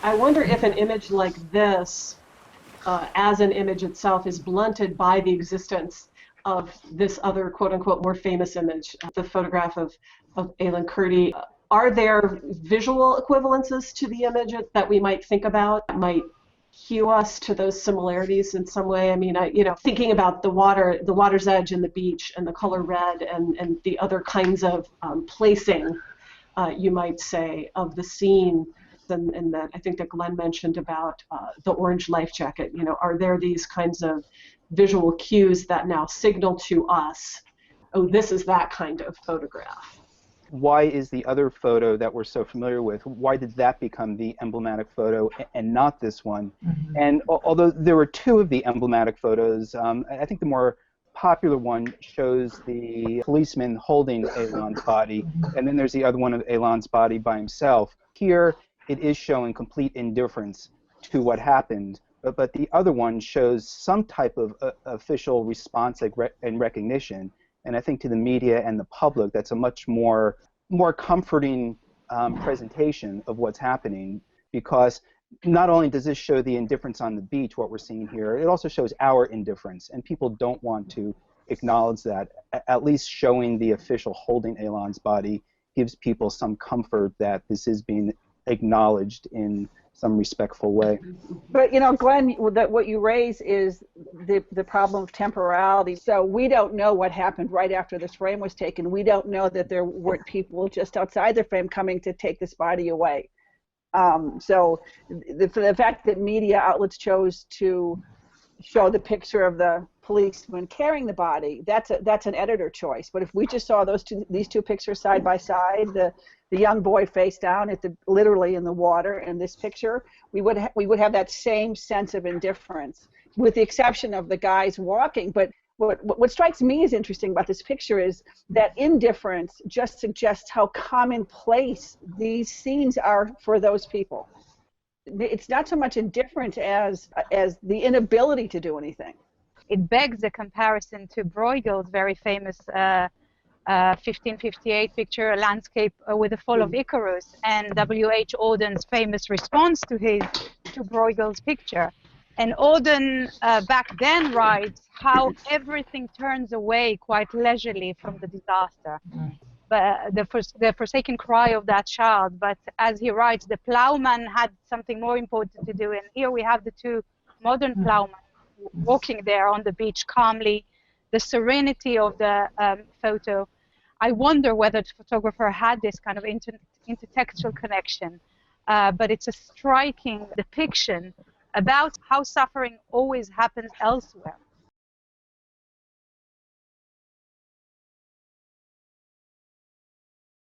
I wonder if an image like this, as an image itself, is blunted by the existence of this other quote-unquote more famous image, the photograph of Aylan Kurdi. Are there visual equivalences to the image that we might think about, that might cue us to those similarities in some way? I mean, thinking about the water's edge and the beach and the color red and the other kinds of placing, you might say, of the scene, and that I think that Glenn mentioned about the orange life jacket. Are there these kinds of visual cues that now signal to us, oh, this is that kind of photograph? Why is the other photo that we're so familiar with, why did that become the emblematic photo and not this one? Mm-hmm. And although there were two of the emblematic photos, I think the more popular one shows the policeman holding Aylan's body, and then there's the other one of Aylan's body by himself. Here, it is showing complete indifference to what happened, but the other one shows some type of official response and recognition. And I think to the media and the public, that's a much more comforting presentation of what's happening, because not only does this show the indifference on the beach, what we're seeing here, it also shows our indifference, and people don't want to acknowledge that. At least showing the official holding Aylan's body gives people some comfort that this is being acknowledged in some respectful way. But Glenn, what you raise is the problem of temporality. So we don't know what happened right after this frame was taken. We don't know that there weren't people just outside the frame coming to take this body away. So the fact that media outlets chose to show the picture of the policeman carrying the body, that's an editor choice. But if we just saw these two pictures side by side, the young boy face down literally in the water in this picture, we would have that same sense of indifference, with the exception of the guys walking. But what strikes me as interesting about this picture is that indifference just suggests how commonplace these scenes are for those people. It's not so much indifference as the inability to do anything. It begs a comparison to Bruegel's very famous 1558 picture, A Landscape with the Fall of Icarus, and W.H. Auden's famous response to Bruegel's picture. And Auden back then writes how everything turns away quite leisurely from the disaster. But the forsaken cry of that child. But as he writes, the plowman had something more important to do. And here we have the two modern plowmen walking there on the beach calmly, the serenity of the photo. I wonder whether the photographer had this kind of intertextual connection, but it's a striking depiction about how suffering always happens elsewhere.